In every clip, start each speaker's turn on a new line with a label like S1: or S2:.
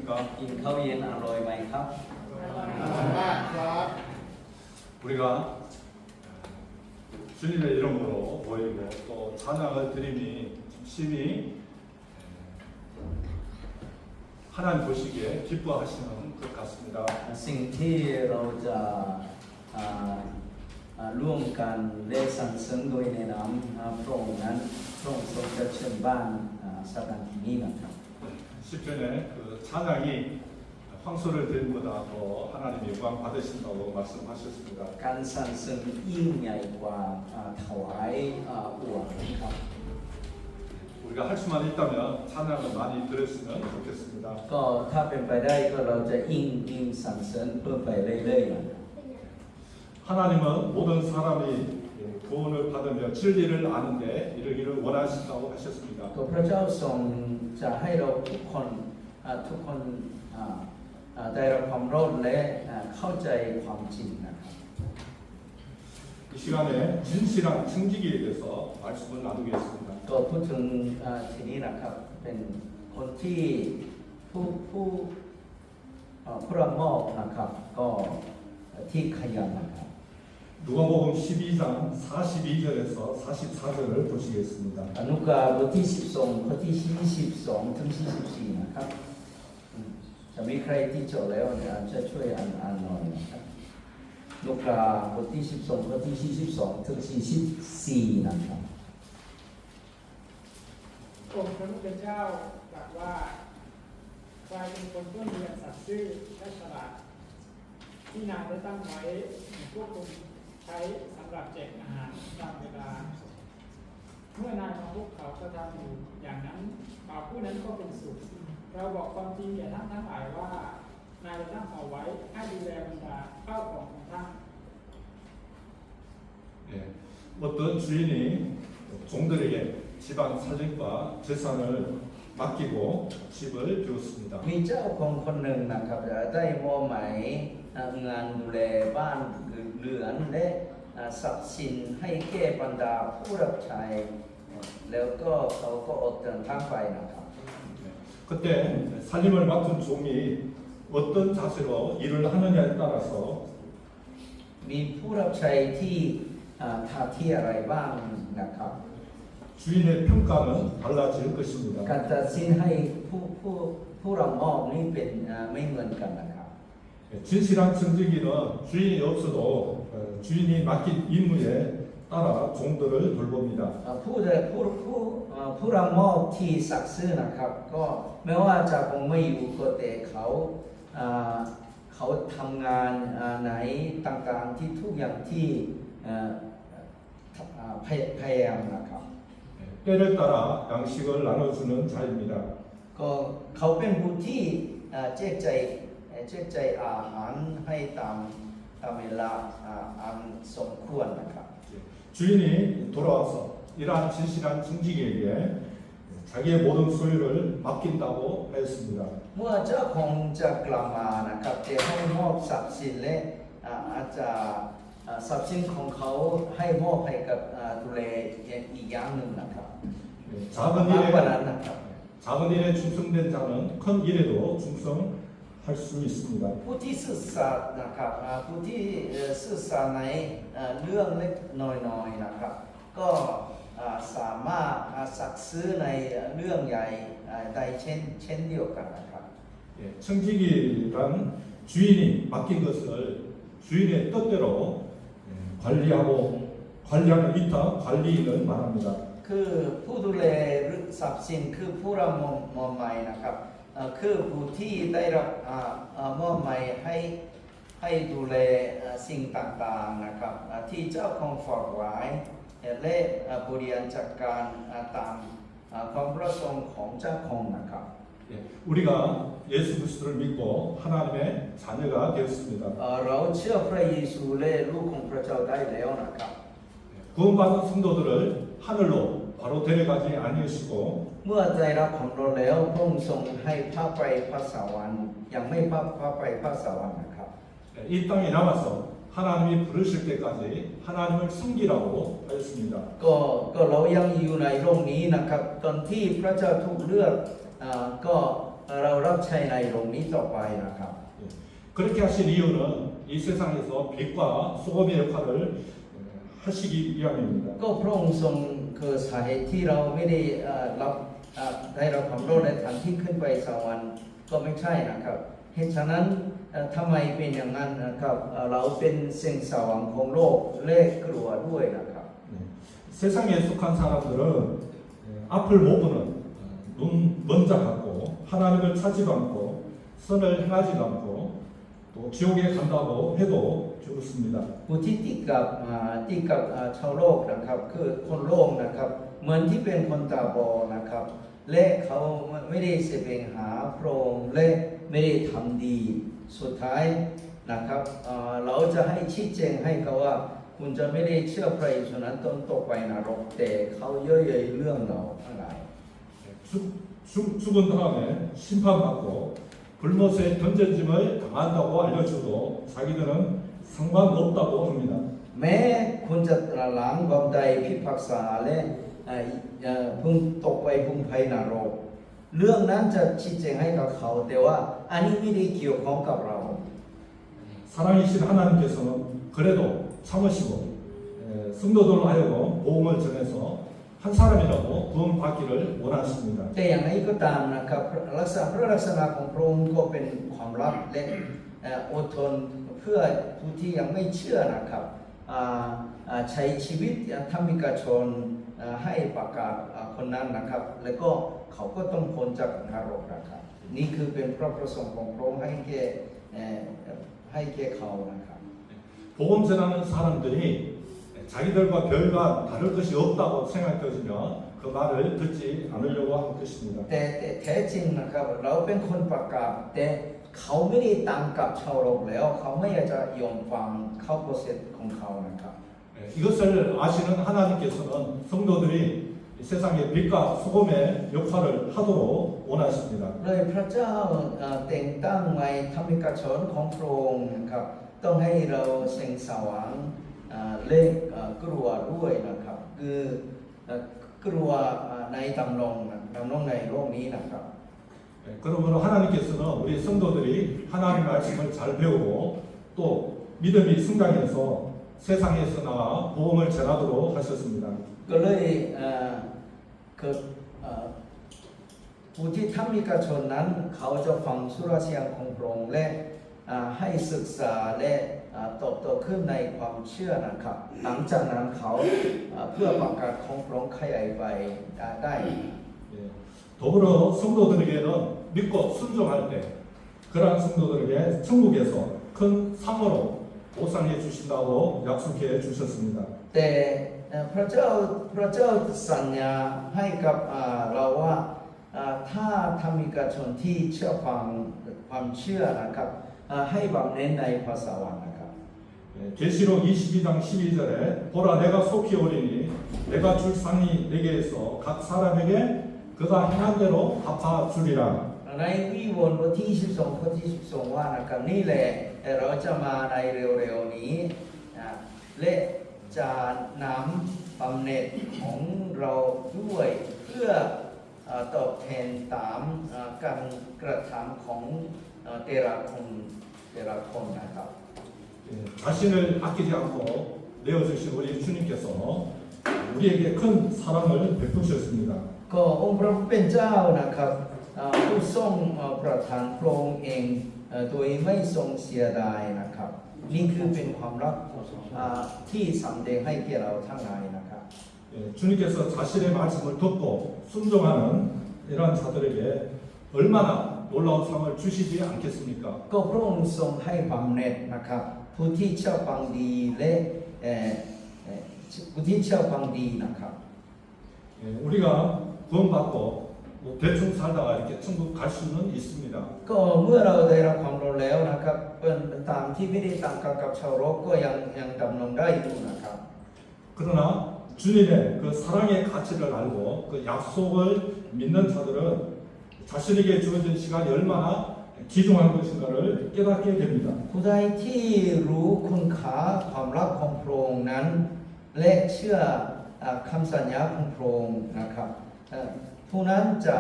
S1: 어떠십니까?
S2: กินข้าวเย็นอร่อยไหมครับ
S1: 우리가 주님의 이름으로 모이고 또 찬양을 드림이 심히 하나님 보시기에 기뻐하시는 것 같습니다.
S2: สิ่งที่เราจะอ่าร่วมกันและสรรเสริญโดยในนามพระองค์นั้นพระองค์ทรงจะเชิญบ้านสถานที่นี้นะครับ
S1: 시편에 그 찬양이 황소를 드림보다 더 하나님 영광 받으신다고 말씀하셨습니다.
S2: การสรรเสริญยิ่งใหญ่กว่าถวายอวดนะครับ
S1: 우리가 할 수만 있다면 찬양을 많이 들었으면 좋겠습니다.
S2: ก็ถ้าเป็นไปได้ก็เราจะยิ่งสรรเสริญเพิ่มไปเรื่อยๆนะครับ
S1: 하나님은 모든 사람이 구원을 받으며 진리를 아는데 이르기를 원하신다고 하셨습니다.
S2: ก็พระเจ้าทรงจะให้เราทุกคนได้รับความรอดและเข้าใจความจริงนะครับ
S1: 이 시간에 진실한 청지기에 대해서 말씀을 나누겠습니다.
S2: ก็พูดถึงทีนี้นะครับเป็นคนที่ผู้รับมอบนะครับก็ที่ขยันนะครับ
S1: 누가복음 12장 42절에서 44절을 보시겠습니다.
S2: อนุกาบทที่12ข้อที่22ถึง44นะครับจะมีใครที่จดแล้วจะช่วยอ่านหน่อยนะครับอนุกาบทที่12ข้อที่42ถึง44นะครับ
S3: องค์พระผู้เป็นเจ้าตรัสว่าใครเป็นคนต้นเรียนสัตย์ซื่อและฉลาดที่นางได้ตั้งไว้พวกคุณใช้สำหรับแจกอาหารตามเวลาเมื่อนายของพวกเขากระทำอยู่อย่างนั้นบ่าวผู้นั้นก็เป็นสุขเราบอกความจริงแก่ท่านทั้งหลายว่านายได้ตั้งเอาไว้ให้ดูแลบรรดาข้าวของท่าน
S1: 예, 어떤 주인이 종들에게 집안 사정과 재산을 맡기고 집을 비웠습니다.
S2: มีเจ้าของคนหนึ่งนะครับได้มอบหมายงานดูแลบ้านเรือนและทรัพย์สินให้แก่บรรดาผู้รับใช้แล้วก็เขาก็ออกเดินทางไปนะครับ
S1: 그때 살림을 맡은 종이 어떤 자세로 일을 하느냐에 따라서
S2: มีผู้รับใช้ที่ทำที่อะไรบ้างนะครับ
S1: 주인의 평가는 달라질 것입니다.
S2: การตัดสินให้ผู้รับมอบนี่เป็นไม่เหมือนกันนะครับ
S1: 진실한 청지기는 주인이 없어도 주인이 맡긴 임무에 따라 종들을 돌봅니다.
S2: ผู้รับมอบที่ศักดิ์ซื่อนะครับก็ไม่ว่าจะคงไม่อยู่ก็แต่เขาทำงานไหนต่างๆที่ทุกอย่างที่พยายามนะครับ
S1: 때를 따라 양식을 나눠주는 자입니다.
S2: ก็เขาเป็นผู้ที่แจกใจอาหารให้ตามเวลาอันสมควรนะครับ
S1: 주인이 돌아와서 이러한 진실한 청지기에게 자기의 모든 소유를 맡긴다고 하였습니다.
S2: เมื่อเจ้าของจะกลับมานะครับจะให้มอบทรัพย์สินและอาจจะทรัพย์สินของเขาให้มอบให้กับดูแลอีกอย่างหนึ่งนะครับ
S1: 작은
S2: มากกว่า
S1: 일에
S2: นั้นนะครับ
S1: 작은 일에 충성된 자는 큰 일에도 충성할 수 있습니다.
S2: ผู้ที่ซื่อสัตย์นะครับผู้ที่ซื่อสัตย์ในเรื่องเล็กน้อยๆนะครับก็สามารถสักซื้อในเรื่องใหญ่ได้เช่นเดียวกันนะครับ
S1: 청지기란 주인이 맡긴 것을 주인의 뜻대로 관리하는 위탁 관리인을 말합니다.
S2: คือผู้ดูแลทรัพย์สินคือผู้รับมอบหมายนะครับคือผู้ที่ได้รับมอบหมายให้ดูแลสิ่งต่างๆนะครับที่เจ้าของฝากไว้และบริหารจัดการตามความประสงค์ของเจ้าของนะครับ
S1: 우리가 예수 그리스도를 믿고 하나님의 자녀가 되었습니다.
S2: เราเชื่อพระเยซูและลูกของพระเจ้าได้แล้วนะครับ
S1: 구원받은 성도들을 하늘로 바로 데려가지 아니하시고
S2: เมื่อได้รับความรอดแล้วพระองค์ทรงให้พาไปพระสวรรค์ยังไม่พาไปพระสวรรค์นะครับ
S1: 이 땅에 남아서 하나님이 부르실 때까지 하나님을 섬기라고 하였습니다.
S2: ก็เรายังอยู่ในโลกนี้นะครับตอนที่พระเจ้าถูกเลือกก็ เรารับใช้ในโรงนี้ต่อไปนะครับ
S1: 예. 그렇게 하신 이유는 이 세상에서 빛과 소금의 역할을 하시기 위함입니다.
S2: ก็พระองค์ทรงคือสาเหตุที่เราไม่ได้รับได้รับความรอดในฐานที่ขึ้นไปสวรรค์ก็ไม่ใช่นะครับเหตุฉะนั้นทำไมเป็นอย่างนั้นนะครับเราเป็นสิ่งสว่างของโลกและกลัวด้วยนะครับ
S1: 네. 세상에 속한 사람들은 앞을 못 보는 눈 먼저 갖고 하나님을 찾지도 않고 선을 행하지도 않고 또 지옥에 간다고 해도 죽습니다.
S2: ผู้ที่ติดกับชาวโลกนะครับคือคนโลกนะครับเหมือนที่เป็นคนตาบอดนะครับและเขาไม่ได้แสวงหาพระองค์และไม่ได้ทำดีสุดท้ายนะครับเราจะให้ชี้แจงให้เขาว่าคุณจะไม่ได้เชื่อพระเยซูนั้นต้องตกไปนรกแต่เขาเย่อเย้ยเรื่องเราทั้งหลาย
S1: 죽은 다음에 심판받고 불못에 던져짐을 당한다고 알려줘도 자기들은 상관없다고 합니다.
S2: แม้คุณจะหลังความใดพิพากษาและพึงตกไปพึงภัยนรกเรื่องนั้นจะชี้แจงให้กับเขาแต่ว่าอันนี้ไม่ได้เกี่ยวข้องกับเรา
S1: 사랑이신 하나님께서는 그래도 참으시고 성도들로 하여금 복음을 전해서 한 사람이라도 구원받기를 원하십니다.
S2: แต่อย่างไรก็ตามนะครับพระลักษณะของพระองค์ก็เป็นความรักและอดทนเพื่อผู้ที่ยังไม่เชื่อนะครับใช้ชีวิตธรรมิกชนให้ประกาศคนนั้นนะครับแล้วก็เขาก็ต้องพ้นจากนรกนะครับนี่คือเป็นพระประสงค์ของพระองค์ให้แก่เขานะครับ
S1: 복음 전하는 사람들이 자기들과 별반 다를 것이 없다고 생각해지면 그 말을 듣지 않으려고 할 것입니다.
S2: แต่แท้จริงนะครับเราเป็นคนประกาศแต่เขาไม่ได้ต่างกับชาวโลกแล้วเขาไม่อยากจะยอมฟังเข้าโปรเซสของเขานะครับ
S1: 이것을 아시는 하나님께서는 성도들이 세상의 빛과 소금의 역할을 하도록 원하십니다.
S2: เลยพระเจ้าแต่งตั้งไว้ธรรมิกชนของพระองค์นะครับต้องให้เราแสงสว่างและกลัวด้วยนะครับคือกลัวในดำรงในโลกนี้นะครับ
S1: 그러므로 하나님께서는 우리 성도들이 하나님 말씀을 잘 배우고 또 믿음이 성장해서 세상에서 나가 복음을 전하도록 하셨습니다.
S2: ก็เลยผู้ที่ธรรมิกชนนั้นเขาจะฟังสุรเสียงของพระองค์และให้ศึกษาและเติบโตขึ้นในความเชื่อนะครับหลังจากนั้นเขาเพื่อประกาศของพระองค์ขยายไปได้
S1: 더불어 성도들에게는 믿고 순종할 때 그러한 성도들에게 천국에서 큰 상으로 보상해 주신다고 약속해 주셨습니다.
S2: แต่พระเจ้าสัญญาให้กับเราว่าถ้าธรรมิกชนที่เชื่อฟังความเชื่อนะครับให้บำเพ็ญในภาษาวันนะครับ
S1: 계시록 22장 12절에 보라 내가 속히 오리니 내가 줄 상이 내게 있어 각 사람에게 그가 행한 대로 갚아주리라.
S2: ในวิวรณ์บทที่12ข้อที่12ว่านะครับนี่แหละเราจะมาในเร็วๆนี้และจะนำบำเหน็จของเราด้วยเพื่อตอบแทนตามการกระทำของแต่ละคนนะครับ
S1: 자신을 아끼지 않고 내어주신 우리 주님께서 우리에게 큰 사랑을 베푸셨습니다.
S2: ก็องค์พระผู้เป็นเจ้านะครับผู้ทรงประทานพระองค์เองโดยไม่ทรงเสียดายนะครับนี่คือเป็นความรักที่สำแดงให้แก่เราทั้งหลายนะครับ
S1: 주님께서 자신의 말씀을 듣고 순종하는 이러한 자들에게 얼마나 놀라운 상을 주시지 않겠습니까?
S2: ก็พระองค์ทรงให้บำเหน็จนะครับผู้ที่เชื่อฟังดีและผู้ที่เชื่อฟังดีนะครับ
S1: 우리가 구원받고 뭐 대충 살다가 이렇게 천국 갈 수는 있습니다.
S2: ก็เมื่อเราได้รับความรู้แล้วนะครับเป็นตามที่ไม่ได้ต่างกับชาวโลกก็ยังดำรงได้อยู่นะครับ
S1: 그러나 주님의 그 사랑의 가치를 알고 그 약속을 믿는 자들은 자신에게 주어진 시간이 얼마나 귀중한 것인가를 깨닫게 됩니다.
S2: ผู้ใดที่รู้คุณค่าความรักของพระองค์นั้นและเชื่อคำสัญญาของพระองค์นะครับผู้นั้นจะ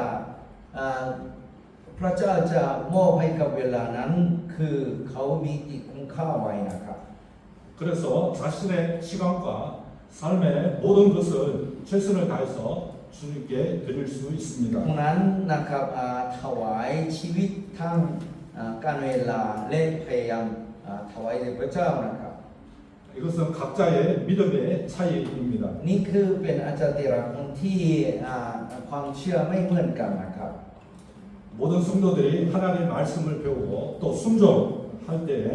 S2: พระเจ้าจะมอบให้กับเวลานั้นคือเขามีจิตคุ้มค่าไว้นะครับ
S1: 그래서 자신의 시간과 삶의 모든 것을 최선을 다해서 주님께 드릴 수
S2: ตรง
S1: 있습니다.
S2: นั้นนะครับถวายชีวิตทั้งการเวลาและพยายามถวายแด่พระเจ้านะครับ
S1: 이것은 각자의 믿음의 차이입니다.
S2: นี่คือเป็นอาจารย์แต่ละคนที่ความเชื่อไม่เหมือนกันนะครับ
S1: 모든 성도들이 하나님의 말씀을 배우고 또 순종할 때에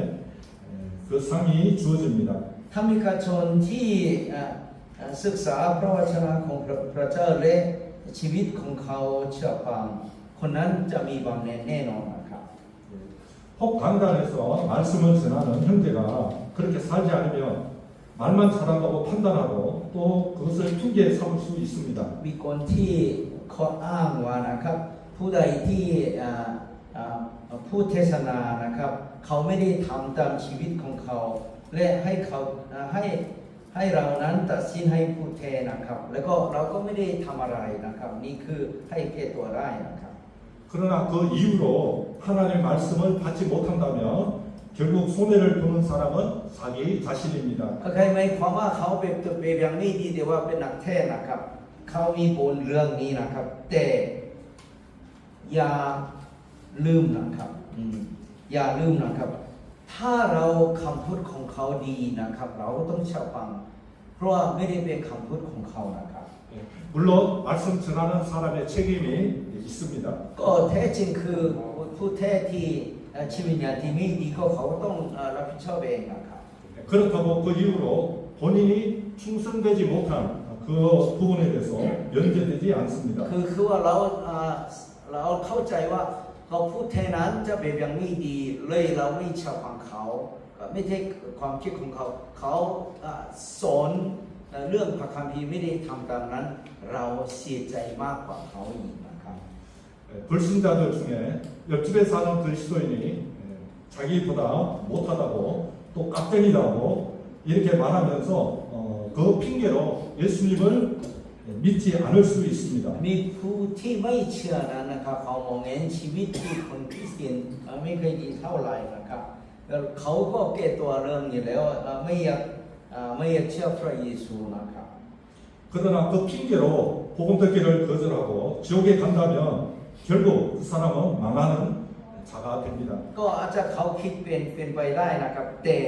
S1: 그 상이 주어집니다.
S2: ถ้ามีการชนที่ศึกษาพระวจนะของพระเจ้าและชีวิตของเขาเชื่อฟังคนนั้นจะมีบำเหน็จแน่นอนนะครับ
S1: 혹 강단에서 말씀을 전하는 형제가 그렇게 살지 않으면 말만 잘한다고 판단하고 또 그것을 핑계 삼을 수 있습니다.
S2: มีคนที่ข้ออ้างว่านะครับผู้ใดที่ผู้เทศนานะครับเขาไม่ได้ทำตามชีวิตของเขาและให้เขาให้เรานั้นตัดสินให้ผู้แทนนะครับแล้วก็เราก็ไม่ได้ทำอะไรนะครับนี่คือให้แก้ตัวได้นะครับ
S1: 그러나 그 이후로 하나님의 말씀을 받지 못한다면 결국 손해를 보는 사람은 자기 자신입니다.
S2: ก็ใครหมายความว่าเขาเป็นตัวเป็นอย่างนี้ดีแต่ว่าเป็นนักเทศนะครับเขามีบนเรื่องนี้นะครับแต่อย่าลืมนะครับอย่าลืมนะครับถ้าเราคำพูดของเขาดีนะครับเราก็ต้องเชื่อฟังเพราะว่าไม่ได้เป็นคำพูดของเขานะครับ
S1: 물론 말씀 전하는 사람의 책임이 있습니다.
S2: ก็แท้จริงคือผู้เทศที่ชีวิตญาณที่ไม่ดีก็เขาต้องรับผิดชอบเองนะครับ
S1: 그렇다고 그 이후로 본인이 충성되지 못한 그 부분에 대해서 면제되지 않습니다.
S2: คือว่าเราเข้าใจว่าเขาพูดแทนนั้นจะเป็นอย่างนี้ดีเลยเราไม่เชื่อฟังเขาไม่ใช่ความคิดของเขาเขาสอนเรื่องพระคัมภีร์ไม่ได้ทำตามนั้นเราเสียใจมากกว่าเขาอีกนะครับ
S1: 불신자들 중에 옆집에 사는 그리스도인이 자기보다 못하다고 또 깍쟁이라고 이렇게 말하면서 그 핑계로 예수님을 믿지 않을 수 있습니다.
S2: มีผู้ที่ไม่เชื่อนั้นนะครับเขามองเห็นชีวิตที่คนคริสเตียนไม่เคยดีเท่าไหร่นะครับแล้วเขาก็แก้ตัวเรื่องอยู่แล้วไม่อยากเชื่อพระเยซูนะครับ
S1: 그러나 그 핑계로 복음 듣기를 거절하고 지옥에 간다면 결국 그 사람은 망하는 자가 됩니다.
S2: ก็อาจจะเขาคิดเป็นไปได้นะครับแต่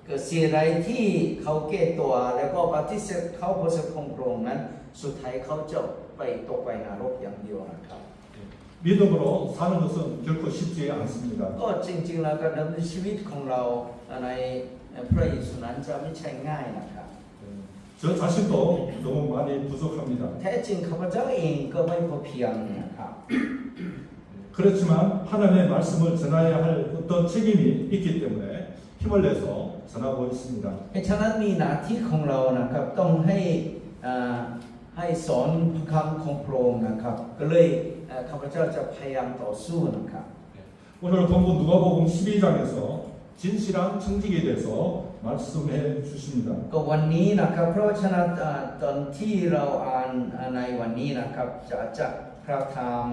S2: เกิดสิ่งใดที่เขาแก้ตัวแล้วก็ปฏิเสธเขาประสบความโปร่งนั้นสุดท้ายเขาจะไปตกไปนรกอย่างเดียวนะครับ
S1: 믿음으로 사는 것은 결코 쉽지 않습니다.
S2: ก็จริงๆแล้วการดำเนินชีวิตของเราในพระเยซูนั้นจะไม่ใช่ง่ายนะครับ
S1: 저 자신도 너무 많이 부족합니다.
S2: แท้จริงข้าพเจ้าเองก็ไม่พอเพียงนะครับ
S1: 그렇지만 하나님의 말씀을 전해야 할 어떤 책임이 있기 때문에 힘을 내서 전하고 있습니다.
S2: ฉะนั้นมีหน้าที่ของเรานะครับต้องให้สอนคำของพระองค์นะครับก็เลยข้าพเจ้าจะพยายามต่อสู้นะครับ
S1: 오늘 본문 누가복음 12장에서 진실한 청직에 대해서 말씀해 주십니다.
S2: ก็วันนี้นะครับเพราะฉะนั้นตอนที่เราอ่านในวันนี้นะครับจะจากพระธรรม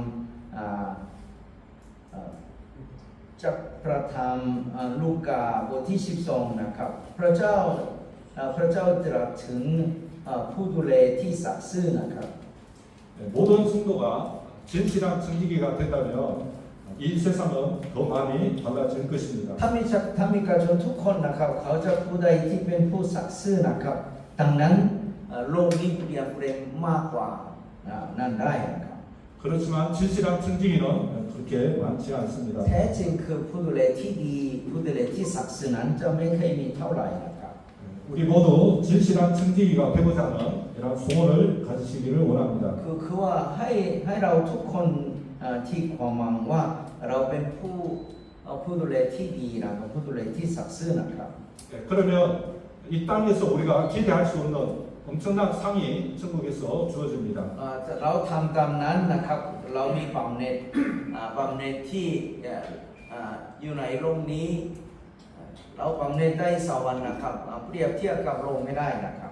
S2: จากพระธรรมลูกาบทที่12นะครับพระเจ้าตรัสถึงผู้ดูแลที่สัตย์ซื่อนะครับ
S1: 모든 성도가 진실한 청지기가 된다면 이 세상은 더 많이 달라질 것입니다.
S2: ถ้ามีการชนทุกคนนะครับเขาจะผู้ใดที่เป็นผู้สัตย์ซื่อนะครับดังนั้นโลกนี้เปลี่ยนแปลงมากกว่านั้นได้นะครับ
S1: 그렇지만 진실한 청지기는 그렇게 많지 않습니다.
S2: แท้จริงคือผู้ดูแลที่ดีผู้ดูแลที่ศักดิ์สิทธิ์นั้นจะไม่เคยมีเท่าไหร่นะครับ
S1: 우리 모두 진실한 청지기가 되고자 하는 이런 소원을 가지시기를 원합니다.
S2: คือว่าให้เราทุกคนที่ความหวังว่าเราเป็นผู้ดูแลที่ดีนะครับผู้ดูแลที่ศักดิ์สิทธิ์นะครับ
S1: 그러면 이 땅에서 우리가 기대할 수 없는 엄청난 상이 천국에서 주어집니다.
S2: เราทำตามนั้นนะครับเรามีบำเหน็จที่อยู่ในโลกนี้เราบำเหน็จได้สวรรค์นะครับเปรียบเทียบกับโลกไม่ได้นะครับ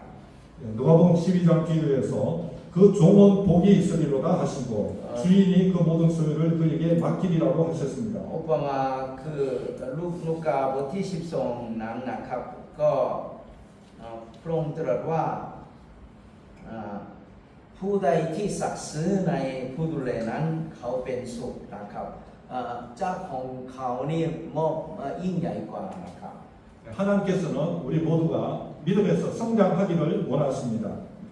S1: 누가복음 12장 기도에서 그 그 종은 복이 있으리로다 하시고 주인이 그 모든 소유를 그에게 맡기리라고 하셨습니다.
S2: อุปมาคือลูกาบทที่12นั้นนะครับก็พระองค์ตรัสว่าผู้ใดที่สักซื้อในผู้ดูแลนั้นเขาเป็นสุขนะครับเจ้าของเขานี่มอบยิ่งใหญ่กว่านะครับ
S1: 하나님께서는 우리 모두가 믿음에서 성장하기를 원하십니다.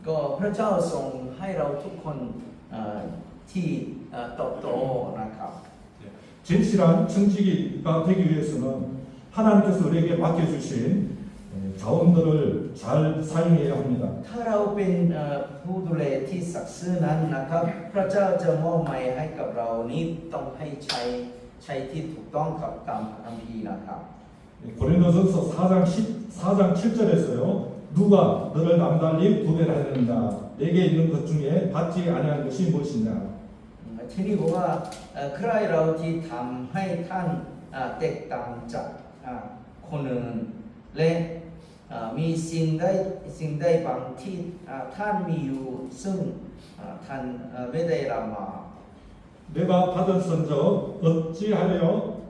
S2: ก็พระเจ้าทรงให้เราทุกคนที่เติบโตนะครับ
S1: 진실한 청지기가 되기 위해서는 하나님께서 우리에게 맡겨주신 자원들을 잘 사용해야 합니다.
S2: ถ้าเราเป็นผู้ดูแลที่ศักดิ์ซื่อนั้นนะครับพระเจ้าจะมอบหมายให้กับเรานี้ต้องให้ใช้ที่ถูกต้องกับตามพระคัมภีร์นะครับ
S1: 고린도전서 4장 7절에서요. 누가 너를 남달리 구별해야 된다. 내게 있는 것 중에 받지 아니한 것이 무엇이냐.
S2: ที่นี่บอกว่าใครเราที่ทำให้ท่านแตกต่างจากคนอื่นและมีสิ่งใดบางที่ท่านมีอยู่ซึ่งท่านไม่ได้รับมา
S1: 내가 받은 선적 어찌하여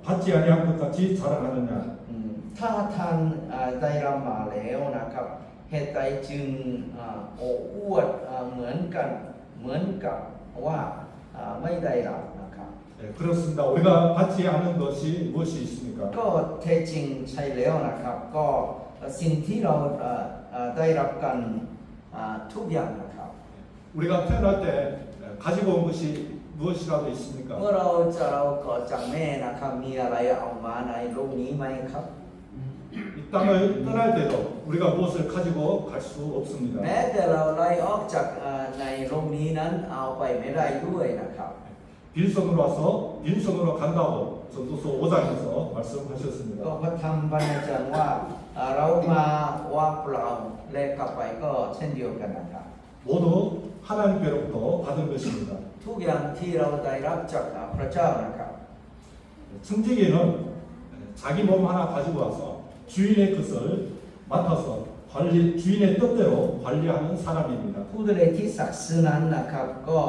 S1: 받지 아니한 것 같이 자랑하느냐.
S2: ถ้าท่านได้รับมาแล้วนะครับเหตุใดจึงโอ้อวดเหมือนกับว่าไม่ได้รับนะครับ
S1: 그렇습니다. 우리가 받지 않은 것이 무엇이 있습니까?
S2: ก็แท้จริงใช่แล้วนะครับก็สิ่งที่เราได้รับกันทุกอย่างนะครับ
S1: 우리가 태어날 때 가지고 온 것이 무엇이라도 있습니까?
S2: เมื่อเราเกิดจากแม่นะครับมีอะไรเอามาในโลกนี้ไหมครับ
S1: 이 땅을 떠날 때도 우리가 무엇을 가지고 갈 수 없습니다.
S2: แม้แต่เราไล่ออกจากในโลกนี้นั้นเอาไปไม่ได้ด้วยนะครับ
S1: 빌성으로 와서 빈성으로 간다고 전도서 5장에서 말씀하셨습니다.
S2: ก็พระธรรมบรรณาจารย์ว่าเรามาว่าเปล่าและกลับไปก็เช่นเดียวกันนะครับ
S1: 모두 하나님께로부터 받은 것입니다.
S2: ทุกอย่างที่เราได้รับจากพระเจ้านะครับ
S1: 청지기는 자기 몸 하나 가지고 와서 주인의 것을 맡아서 주인의 뜻대로 관리하는 사람입니다.
S2: ผู้ดูแลที่ศักดิ์สิทธิ์นั้นนะครับก็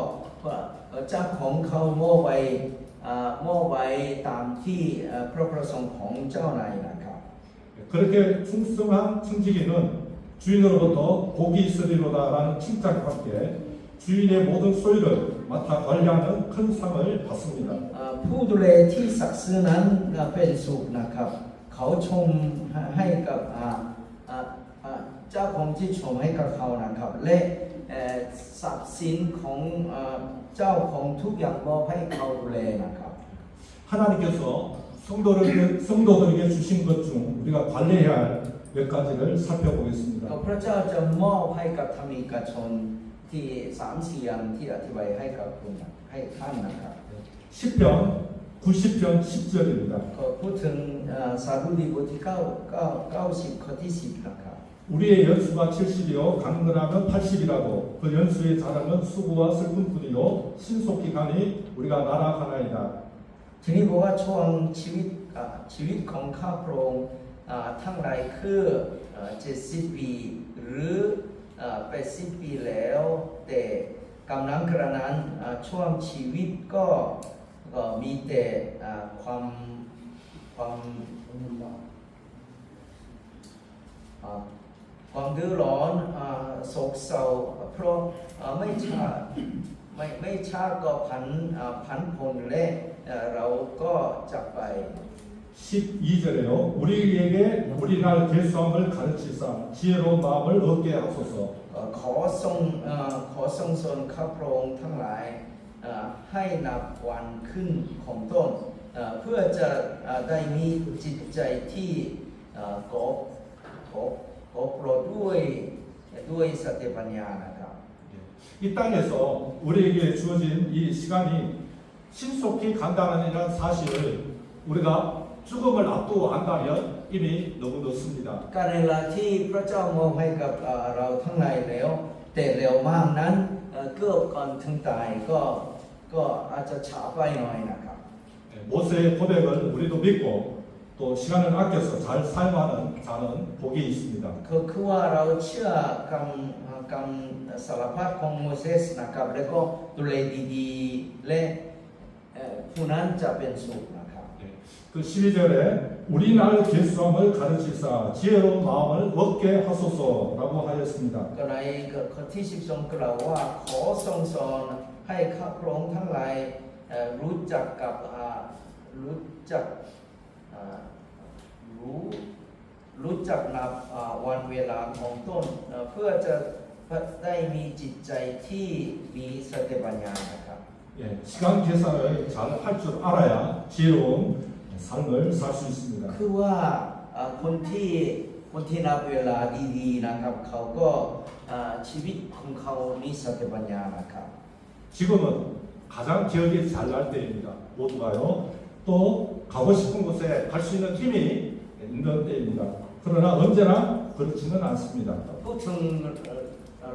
S2: เจ้าของเขามอบไว้ตามที่พระประสงค์ของเจ้านายนะครับ
S1: 그렇게 충성한 청지기는 주인으로부터 복이 있으리로다라는 칭찬과 함께 주인의 모든 소유를 맡아 관리하는 큰 상을 받습니다.
S2: ผู้ดูแลที่ศักดิ์สิทธิ์นั้นเป็นสุขนะครับเขาชมให้กับเจ้าของที่ชมให้กับเขานะครับและทรัพย์สินของเจ้าของทุกอย่างมอบให้เขาดูแลนะครับ
S1: 하나님께서 성도들에게 주신 것 중 우리가 관리해야 할 몇 가지를 살펴보겠습니다.
S2: ก็พระเจ้าจะมอบให้กับธรรมิกชนที่3-4อย่างที่อธิบายให้กับคุณให้ท่านนะครับ
S1: 10편 90편 10절입니다.
S2: ก็พูดถึงสาดุดีบทที่90ข้อที่10นะครับ
S1: 우리의 연수가 70이요 강건하면 80이라도 그 연수의 자랑은 수고와 슬픔뿐이요 신속히 가니 우리가 날아가나이다.
S2: ทีนี้บอกว่าช่วงชีวิตของข้าพระองค์ทั้งหลายคือ70 ปีหรือ80 ปีแล้วแต่กำลังกระนั้นช่วงชีวิตก็มีแต่ความดื้อร้อนโศกเศร้าเพราะไม่ช้าก็ผันผวนและเราก็จะไป
S1: 12절에요. 우리에게 우리날 결성을 가르치사 지혜로운 마음을 얻게 하소서.
S2: ขอทรงสอนข้าพระองค์ทั้งหลายให้นับวันขึ้นของต้นเพื่อจะได้มีจิตใจที่กอบโปรดด้วยสติปัญญานะครับ
S1: 이 땅에서 우리에게 주어진 이 시간이 신속히 간다는 사실을 우리가 죽음을 앞두고 안다면 이미 너무 늦습니다.
S2: การเวลาที่พระเจ้ามอบให้กับเราทั้งหลายแล้วแต่เร็วมากนั้นเกือบก่อนถึงตายก็อาจจะช้าไปหน่อยนะครับ
S1: 모세의 고백을 우리도 믿고 또 시간을 아껴서 잘 사용하는 자는 복이 있습니다.
S2: คือว่าเราเชื่อกรรมสารพัดของโมเสสนะครับแล้วก็ดูแลดีๆและผู้นั้นจะเป็นสุขนะครับ
S1: 그 12절에 우리 날 계수함을 가르치사 지혜로운 마음을 얻게 하소서라고 하였습니다.
S2: ก็ในข้อที่12กล่าวว่าขอทรงสอนให้ข้าพระองค์ทั้งหลายรู้จักกับรู้จักรู้จักนับวันเวลาของต้นเพื่อจะได้มีจิตใจที่มีสติปัญญานะครับ
S1: 예, 시간 계산을 잘 할 줄 알아야 지혜로운 삶을 살 수 있습니다.
S2: คือว่าคนที่นับเวลาดีๆนะครับเขาก็ชีวิตของเขามีสติปัญญานะครับ
S1: 지금은 가장 기억이 잘 날 때입니다. 모두가요. 또 가고 싶은 곳에 갈 수 있는 힘이 있는 때입니다. 그러나 언제나 그렇지는 않습니다.
S2: พูดถึง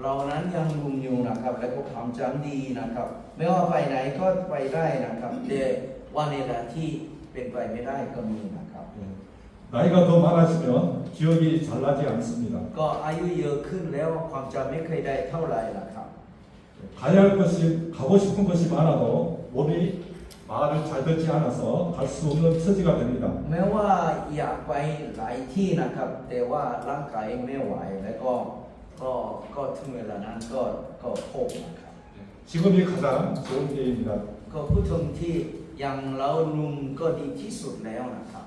S2: เรานั้นยังหนุ่มอยู่นะครับและก็ความจำดีนะครับไม่ว่าไปไหนก็ไปได้นะครับแต่วันเวลาที่เป็นไปไม่ได้ก็มีนะครับ
S1: 예, 나이가 더 많아지면 기억이 잘 나지 않습니다.
S2: ก็อายุเยอะขึ้นแล้วความจำไม่เคยได้เท่าไหร่นะครับ
S1: 가야 할 것이 가고 싶은 것이 많아도 몸이 말을 잘 듣지 않아서 갈 수 없는 처지가 됩니다.
S2: แม้ว่าอยากไปหลายที่นะครับแต่ว่าร่างกายไม่ไหวแล้วก็ถึงเวลานั้นก็โผล่นะครับ
S1: 지금이 가장 좋은 때입니다.
S2: ก็พูดถึงที่ยังเราหนุ่มก็ดีที่สุดแล้วนะครับ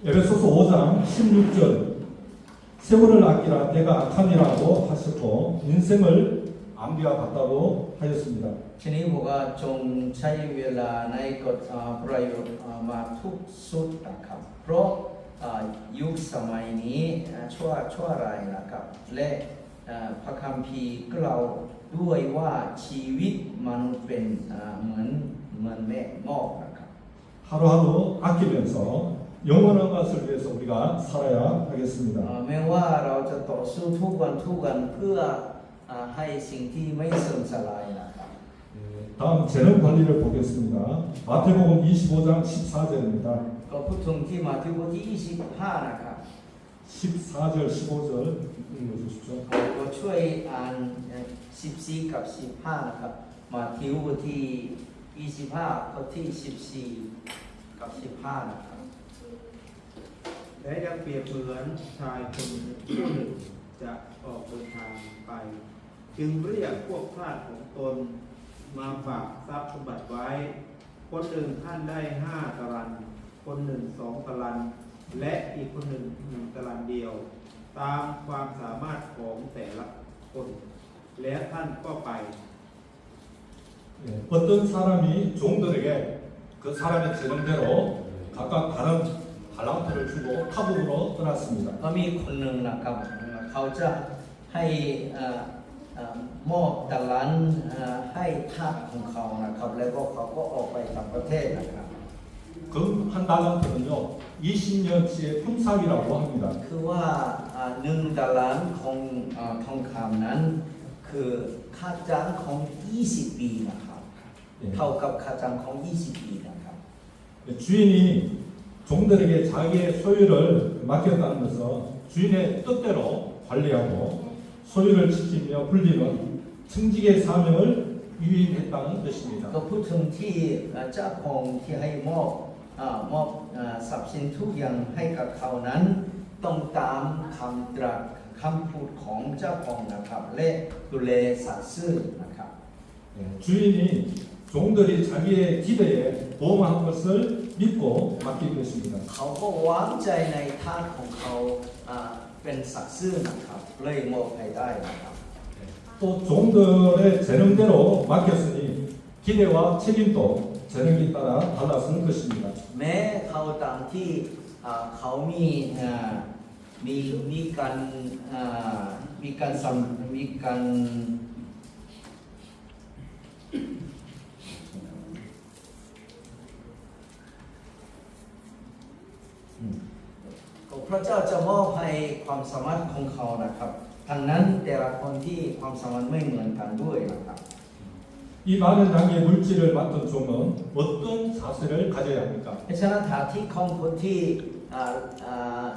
S1: 에베소서 5장 16절 세월을 아끼라 때가 악함이라고 하셨고 인생을 암비와 같다고 하였습니다.
S2: ทีนี้บอกว่าจงใช้เวลาในกฎประโยชน์มาทุกสุดนะครับเพราะยุคสมัยนี้ชั่วร้ายนะครับและพระคัมภีร์กล่าวด้วยว่าชีวิตมนุษย์เป็นเหมือนแม่งอกนะครับ
S1: 하루하루 아끼면서 영원한 것을 위해서 우리가 살아야 하겠습니다.
S2: แม้ว่าเราจะต่อสู้ทุกวันเพื่อให้สิ่งที่ไม่เสื่อมสลายนะครับ
S1: 다음 재능 관리를 보겠습니다. 마태복음 25장 14절입니다.
S2: ก็พูดถึงที่มาที่บทที่25นะครับ
S1: 14절 15절 읽어주십시오.
S2: ก็ช่วยอ่าน14กับ15นะครับมาที่บทที่25ข้อที่14กับ15นะครับ
S4: และยังเปรียบเหมือนชายคนหนึ่งจะออกเดินทางไป จึงเรียกพวกทาสของตนมาฝากทรัพย์สมบัติไว้ คนหนึ่งท่านได้5 ตรัน คนหนึ่ง2 ตรัน และอีกคนหนึ่ง1 ตรันเดียว ตามความสามารถของแต่ละคน แล้วท่านก็ไป
S1: 예, 어떤 사람이 종들에게 그 사람의 재능대로 각각 다른 달란트를 주고 타국으로 떠났습니다.
S2: ก็มีคนหนึ่งนะครับเขาจะให้มอบตะลันให้ทาสของเขานะครับแล้วก็เขาก็ออกไปต่างประเทศนะครับ
S1: 그 한 달란트는요 20년치의 품삯이라고 합니다.
S2: คือว่า1 ตะลันของทองคำนั้นคือค่าจ้างของ20 ปีนะครับเท่ากับค่าจ้างของ20 ปีนะครับ
S1: 주인이 종들에게 자기의 소유를 맡겼다는 것은 주인의 뜻대로 관리하고 소유를 지키며 불리는 승직의 사명을 위임했다는 뜻입니다.
S2: ก็พูดถึงที่เจ้าของที่ให้มอบทรัพย์สินทุกอย่างให้กับเขานั้นต้องตามคำพูดของเจ้าของนะครับและดูแลสัตย์ซื่อนะครับ
S1: 주인이 종들이 자기의 기대에 보험한 것을 믿고 맡긴 것입니다.
S2: เขาก็วางใจในทาสของเขาเป็นสัตย์ซื่อนะครับเลยมอบให้ได้นะครับ
S1: 또 종들의 재능대로 맡겼으니 기대와 책임도 재능에 따라 달랐을 것입니다.
S2: แม้เขาตามที่เขามีการพระเจ้าจะมอบให้ความสามารถของเขานะครับทั้งนั้นแต่ละคนที่ความสามารถไม่เหมือนกันด้วยนะครับ
S1: 이 많은 양의 물질을 맡은 종은 어떤 자세를 가져야 합니까?
S2: เพราะฉะนั้นฐานที่ของคนที่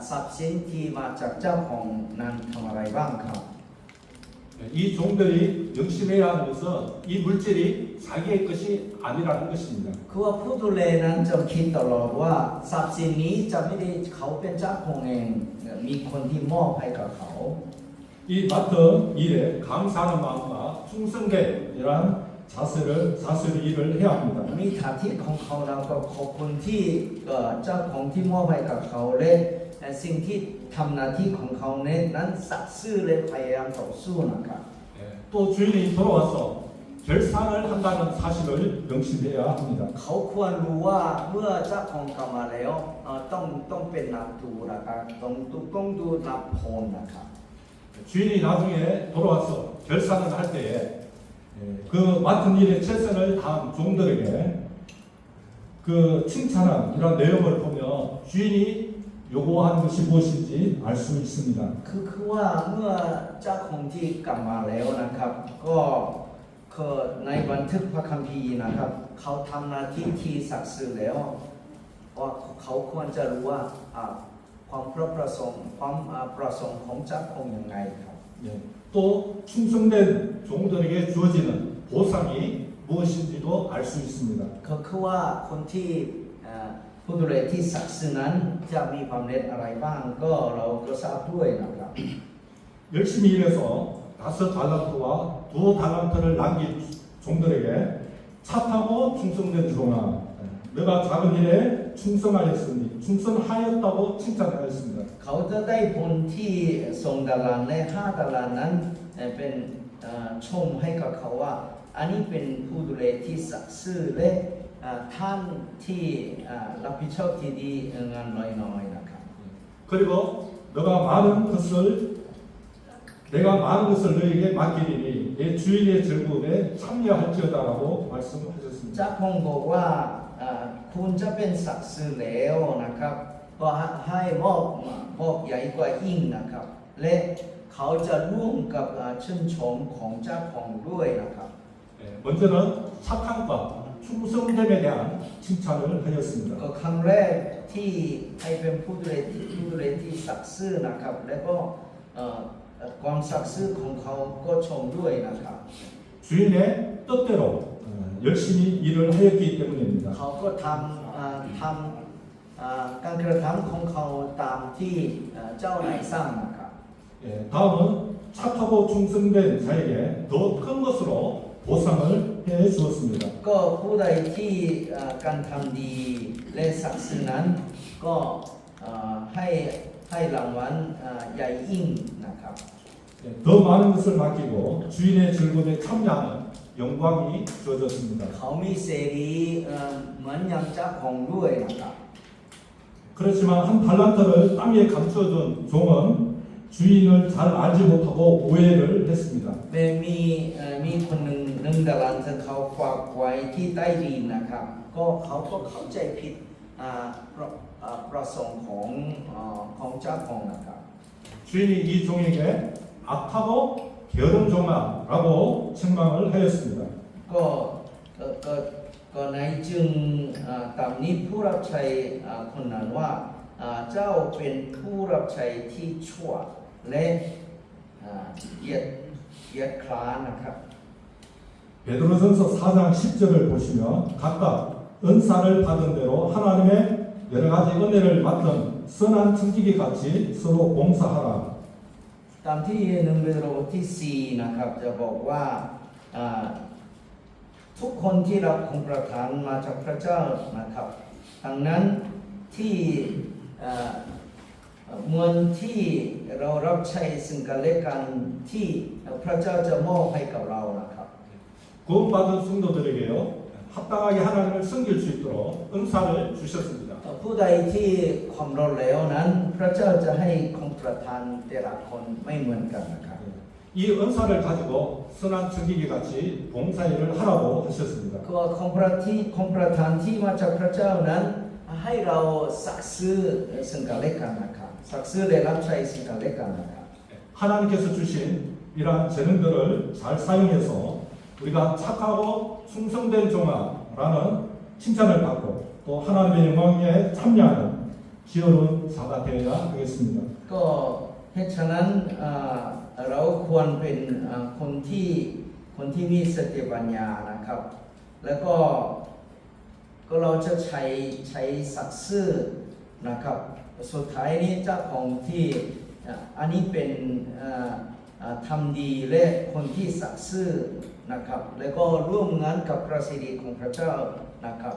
S2: ทรัพย์สินที่มาจากเจ้าของนั้นทำอะไรบ้างครับ
S1: 이 종들이 명심해야 하는 것은 이 물질이 자기의 것이 아니라는 것입니다.
S2: คือว่าผู้ดูแลนั้นจำคิดตลอดว่าทรัพย์สินนี้จะไม่ได้เขาเป็นเจ้าของเองมีคนที่มอบให้กับเขา
S1: 이 맡은 일에 감사하는 마음과 충성된 이러한 자세로 일을 해야 합니다.
S2: มีฐานที่ของเขาเราก็ขอบคุณที่เจ้าของที่มอบให้กับเขาและสิ่งที่ทำหน้าที่ของเขานั้นสัตย์ซื่อและพยายามต่อสู้นะครับ
S1: 또 주인이 돌아와서 결산을 한다는 사실을 명심해야 합니다.
S2: เขาควรรู้ว่าเมื่อเจ้าของกลับมาแล้วต้องเป็นนับดูนะครับต้องดูนับผลนะครับ
S1: 주인이 나중에 돌아와서 결산을 할 때에 그 맡은 일에 최선을 다한 종들에게 그 칭찬한 이런 내용을 보면 주인이 요구하는 것이 무엇인지 알 수 있습니다.
S2: คือว่าเมื่อเจ้าของที่กลับมาแล้วนะครับก็คือในบันทึกพระคัมภีร์นะครับเขาทำหน้าที่ที่ศักดิ์สิทธิ์แล้วว่าเขาควรจะรู้ว่าความประสงค์ของเจ้าของยังไงครับ
S1: 또 충성된 종들에게 주어지는 보상이 무엇인지도 알 수 있습니다.
S2: คือว่าคนที่ผู้ดูแลที่ศักดิ์สิทธิ์นั้นจะมีความเด็ดอะไรบ้างก็เราก็ทราบด้วยนะครับ
S1: 열심히 일해서 5달란트와 2달란트를 남긴 종들에게 착하고 충성된 종아, 내가 작은 일에 충성하였다고 칭찬하였습니다.
S2: เขาจะได้ผลที่ส่งดาราใน5ดารานั้นเป็นชมให้กับเขาว่าอันนี้เป็นผู้ดูแลที่ศักดิ์สิทธิ์และท่านที่รับผิดชอบที่ดีงานน้อยๆนะครับ
S1: 그리고 내가 많은 것을 너에게 맡기리니 내 주인의 즐거움에 참여할지어다라고 말씀하셨습니다.
S2: เจ้าคงบอกว่าคุณจะเป็นศักดิ์สิทธิ์แล้วนะครับก็ให้มอบใหญ่กว่ายิ่งนะครับและเขาจะร่วมกับชื่นชมของเจ้าของด้วยนะครับ
S1: 먼저는 착함과 충성됨에 대한 칭찬을 하였습니다.
S2: ก็ครั้งแรกที่ให้เป็นผู้ดูแลที่ศักดิ์สิทธิ์นะครับและก็ความศักดิ์สิทธิ์ของเขาก็ชมด้วยนะครับ
S1: 주인의 뜻대로 열심히 일을 하였기 때문입니다.
S2: เขาก็ทำการกระทำของเขาตามที่เจ้านายสั่งนะครับ
S1: 다음은 착하고 충성된 자에게 더 큰 것으로 보상을 해 주었습니다.
S2: ก็ผู้ใดที่การทำดีและศักดิ์สิทธิ์นั้นก็ให้รางวัลใหญ่ยิ่งนะครับ
S1: 더 많은 것을 맡기고 주인의 즐거움에 참여하는 영광이 주어졌습니다.
S2: เขามีเสรีเหมือนอย่างเจ้าของด้วยนะครับ
S1: 그렇지만 한 달란트를 땅에 감춰둔 종은 주인을 잘 알지 못하고 오해를 했습니다.
S2: มีคนหนึ่งดาราซึ่งเขาฝากไว้ที่ใต้ดินนะครับก็เขาก็เข้าใจผิดประสงค์ของเจ้าของนะครับ
S1: 주인이 이 종에게 악하고 게으른 종아라고 책망을 하였습니다.
S2: ก็นายจึงตำหนิผู้รับใช้คนนั้นว่าเจ้าเป็นผู้รับใช้ที่ชั่วและเหยียดคร้านนะครับ
S1: 베드로전서 4장 10절을 보시면 각각 은사를 받은 대로 하나님의 여러 가지 은혜를 맡은 선한 청지기 같이 서로 봉사하라.
S2: ตามที่1เปโตรบทที่4นะครับจะบอกว่าทุกคนที่รับของประทานมาจากพระเจ้านะครับดังนั้นที่เหมือนที่เรารับใช้ซึ่งกันและกันที่พระเจ้าจะมอบให้กับเรานะครับ
S1: 구원받은 성도들에게요 합당하게 하나님을 섬길 수 있도록 은사를 주셨습니다.
S2: ผู้ใดที่ความรอดแล้วนั้นพระเจ้าจะให้ของประทานแต่ละคนไม่เหมือนกันนะครับ
S1: 이 은사를 가지고 선한 청지기 같이 봉사일을 하라고 하셨습니다.
S2: ก็ของประทานที่มาจากพระเจ้านั้นให้เราสักดิ์ซื่อซึ่งกันและกันนะครับสักดิ์ซื่อและรับใช้ซึ่งกันและกันนะครับ
S1: 하나님께서 주신 이러한 재능들을 잘 사용해서 우리가 착하고 충성된 종아라는 칭찬을 받고 또 하나님의 영광에 참여하는 기여로운 자가 되어야 하겠습니다.
S2: ก็เหตุฉะนั้นเราควรเป็นคนที่มีสติปัญญานะครับแล้วก็เราจะใช้ศักดิ์ซื่อนะครับสุดท้ายนี้เจ้าของที่อันนี้เป็นทำดีและคนที่ศักดิ์ซื่อนะครับแล้วก็ร่วมงานกับพระสิริของพระเจ้านะครับ